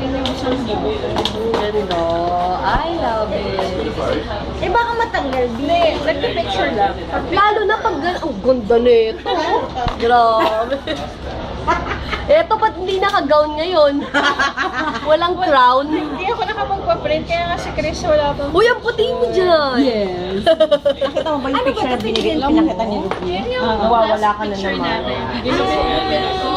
yung isang buo. Ganda. I love it. Eh baka matanggal din. Hindi, nagpipicture lang. Lalo na pag oh, ganda nito. Grabe. Eto, ba't hindi naka-gown ngayon? Walang crown. Hindi ako nakapagpa-print, kaya nga si Chris wala pang... Uy, ang puti mo dyan. Yes. Nakita mo ba yung picture na binigay, pinakita niyo? Yan yung Nawawala ka na picture naman. natin.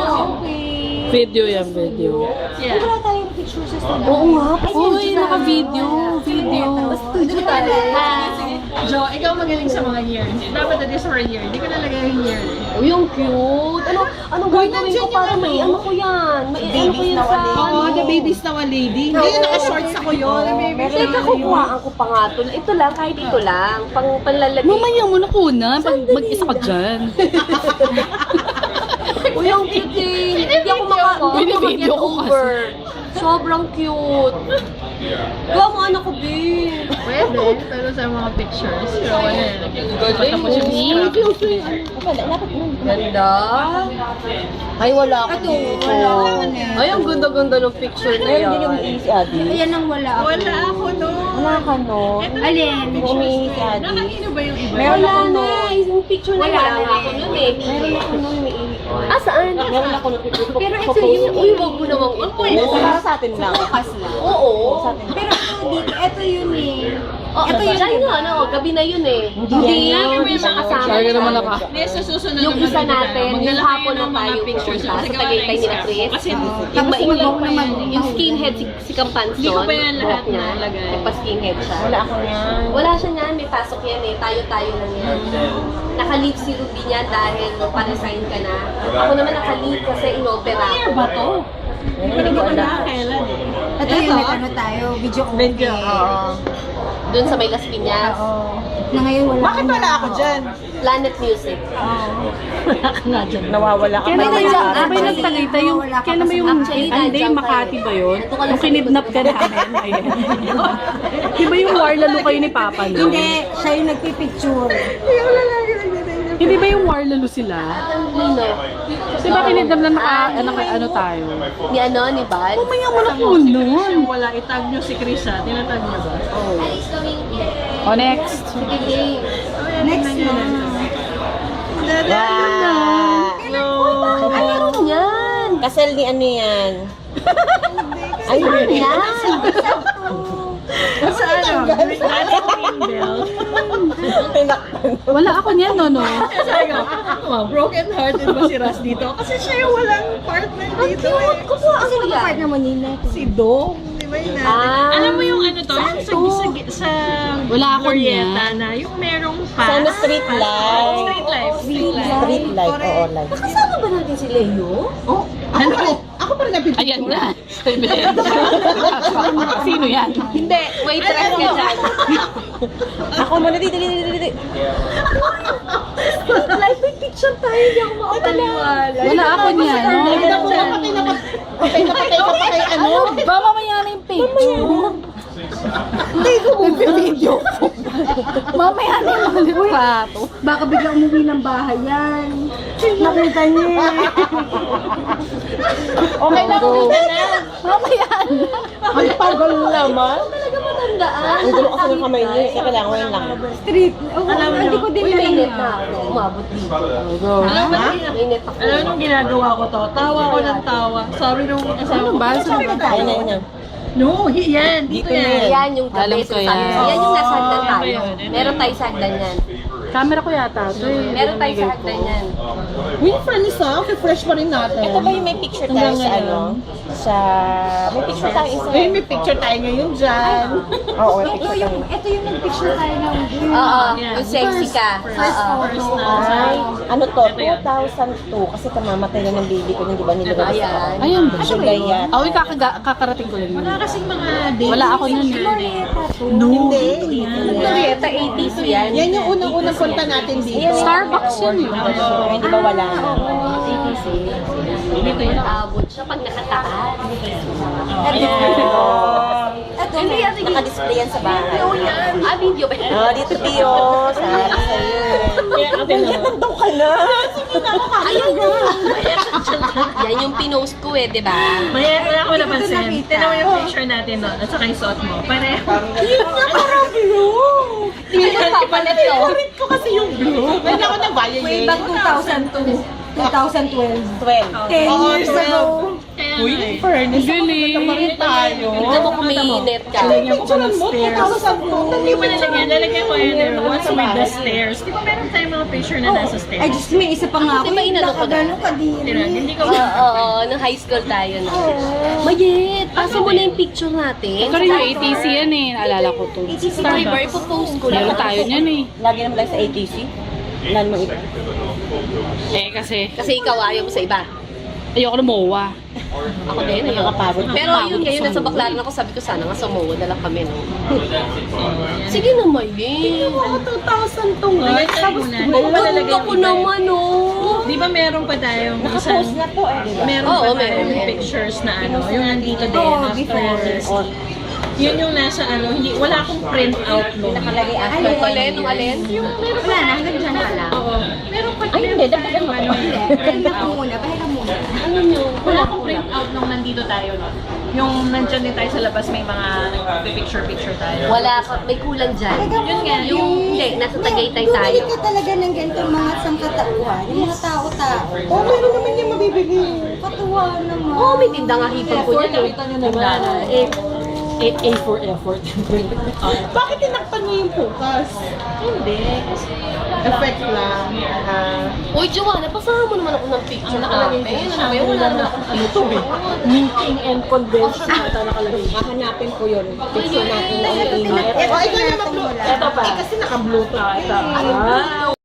Okay. Video yan, video. Yeah. Wala tayong picture sa studio. Oo nga. Uy, naka-video. Video. Studio tayo. Jo, ikaw magaling sa mga year. Dapat that is for a year. Hindi ko nalagay yung year. Uy, ang cute. Anong gagawin ko para may ano ko yan? May ano ko yan sa... Oo, the baby's now a lady. Hindi yung naka-shorts ako yun. Teka, kukuhaan ko pa nga ito. Ito lang, kahit ito lang. Panlalagay. Mamaya mo na kunan pag mag-isa ka dyan. Uy, ang cute eh. Hindi ako Bini-video mag-get ko kasi. over. Sobrang cute. Gawa mo anak ko, babe. Pwede, pero sa mga pictures. Pero ano yan, patapos yung scrap. Ganda. Ay, wala ako. Wala. Ay, ang ganda-ganda ng picture na yan. Si Adi. Ayan ang wala ako. Wala ako doon. Wala ka, no? Alin? Umihi si Adi. Nakakino ba yung iba? Wala na. Yung picture na Wala wala na nga ako nun eh. Meron ako nun, may ihi. Ah, saan? Meron ako nun. Pero ito yun. Uy, wag mo namang ito. Para sa atin lang. Bukas lang. Oo. Pero ito yun eh. Oh, ito yun nga, ano, gabi na yun eh. Hindi, hindi siya kasama. Kaya naman naka. Hindi, sa susunod Yung isa natin, yung hapon na tayo pictures. pupunta sa Tagaytay ni na Chris. Kasi Yung maingay, yung skinhead si Campanson. Hindi ko pa yan lahat buhok niya, nalagay. nagpa-skinhead siya. Wala ako yan. Wala siya niyan, may pasok yan eh. Tayo-tayo lang yan. Naka-leave si Ruby niya dahil pa-resign ka na. Ako naman naka-leave kasi inopera ako. ba to? Hindi ko alam. Kailan eh. Ito yung ano tayo, video okay. Medyo, oo. Doon sa may Las Piñas. Na ngayon wala. Bakit wala ako dyan? Planet Music. Nawawala ka. Kaya naman May yung, araw. sabay ng Tagaytay yung, kaya naman yung, Actually, hindi, nandiyan Makati tayo. ba yun? Ito ka lang Yung sa kinidnap ka likod. namin, ayan. Di ba yung war lalo kayo ni Papa no? Hindi, siya yung nagpipicture. Hindi ba yung war lalo sila? Nino? Di ba kinidnap na ano tayo? Ni ano, ni Bal? Mamaya mo na kunan. Yung wala, itag nyo si Chris ha. Tinatag nyo ba? O next. Sige, Next na. Wow. Ano yan? Kasal ni ano yan? Ay, yan. Sa ano? Green Bell. Wala ako niyan, no? Sabi ko, wow, broken hearted ba si Ras dito? Kasi siya yung walang partner dito eh. Kukuha ang Kasi kuya. part naman nila. Si Dong, di ba yun natin? Ah. Alam mo yung ano to? Yung sa Wala ako Glorieta niyan. na, yung merong pass. Sana street life. Street life. Street life. Street life, oo, life. Kasama ba natin si Leo? Oh, ano? Ako pa rin napipicture. Ayan na. Sino yan? Hindi, waitress ka dyan. Ako muna, dito. Live may picture tayo, hindi ako makapaniwala. Wala ako niyan, no? Patay na kay ano? Ba, mamaya na yung picture. Hindi ko video ko. Mamaya na yung mga litrato. Baka biglang umuwi ng bahay yan. Nakita niya. Okay lang, okay na. Mamaya na. Ang tagal naman. Talaga matandaan. Ang gulo kasi ng kamay niyo. Kaya kailangan ko yun lang. Street. Oh, Alam mo, hindi ko din Uy, alam mainit yan. na ako. Umabot dito. Alam mo, Mainit ako. alam mo nung ginagawa ko to? Tawa ko ng tawa. Sabi nung asawa ko. Ba? Saan ba? Ayun na, yun na. No, yan. Dito yan. Yan yung Alam gabi. ko Sabi yan. ko, yan yung nasa hagdan Oo, tayo. yun. Meron tayo sa hagdan yan. Camera ko yata. Ito eh. Meron tayo sa hagdan yan. Uy, friends ha? Fresh pa rin natin. Ito ba yung may picture tayo sa ano? Sa... May picture tayo isa. Eh, may picture tayo ngayon dyan. Oo, may Ito picture yung, tayo. ito yung nag-picture tayo ng Oo, Yan. yung sexy ka. First na. Ay, ano to? Ito yan. 2002. Kasi kamamatay na ng baby ko. Hindi ba nilabas Ayan. ako? Ayun ba? July yan. Ako kakarating ko lang yun. Wala kasing mga days. Wala ako nun. No, Hindi. dito yan. Glorieta, 80s yan. Yan yung unang-unang punta natin dito. Starbucks yun. Hindi ba wala na? 80s eh. Dito yan. Abot siya pag nakatakas. Ito. Hindi yan, sige. Naka-display yan sa bahay. Video ba? Oh, dito, Pio. Sabi sa'yo. Kaya atin na. Daw ka na. Ayun na! Yan yung pinost ko eh, di ba? Maya, wala ko napansin. Tignan mo yung picture natin doon at saka yung suot mo. Pareho. Tingnan mo papalit to. Ko kasi yung blue. Pwede ako na bayan Way back 2002. 2012. 12. 10 years ago. Kaya Uy, nga eh. fairness. Galing. Tayo. Tignan mo kung may net ka. Lalagyan ko pa ng Mo, stairs. 2002. Hindi mo nalagyan. Lalagyan ko yun. Once with the stairs. Di ba meron tayong mga picture na nasa Ay, stairs? Diyos, may isa pa nga ako. Di ba inano ko na? Nakagano ka din. Tira, hindi ko Oo, nung high school tayo na. Mayet, paso mo na yung picture natin. Ikaw rin yung ATC yan eh. Naalala ko to. Subscriber, ipopost ko lang. Meron tayo niyan eh. Lagi naman lang sa ATC. Wala namang iba. Eh kasi, Kasi ikaw ayaw mo sa iba. ayoko na MOA. Ako din, ayaw. Nakakapagod. Pero yun ngayon, nasa baklaran ako, sabi ko sana nga sa MOA na lang kami, no? Sige na, Mayet. Ako 2002 nga. Tapos, Ang ganda ko naman, oh. Di ba meron pa tayong Naka-post na to eh, di ba? meron Oo, pa tayong meron. pictures na ano, yung nandito din Oo, after. before. Yun yung nasa ano, hindi, wala akong print out mo. Nakalagay after. Nung alin, nung alin? Wala na, hanggang dyan na lang. Oo. Meron pa Ay, hindi. Dapat tayong ano, Pahinga ko muna, pahinga muna. Ano nyo? wala akong print out nung nandito tayo, no? Yung nandyan din tayo sa labas, may mga nagpe-picture tayo. Wala ka, may kulang dyan. Yun nga, Yung, hindi, nasa Tagaytay tayo. Bumili ka talaga ng ganitong mga sangkatauhan, yung mga tao-tao. Oh, meron naman yung mabibili. Katuwa naman. Oo, may tindang hipag ko niyan, eh. A for effort. Bakit tinakpan niyo yung focus? Hindi. Effect lang. Uy, Joanna, pasahan mo naman ako ng picture natin. Ano ba yun? Wala naman akong picture. Meeting and convention ata nakalagay. Hahanapin ko yun. Picture natin na umiingat. Ito, ikaw na mag-vlog. Ito pa. Kasi naka-blue to. Ito.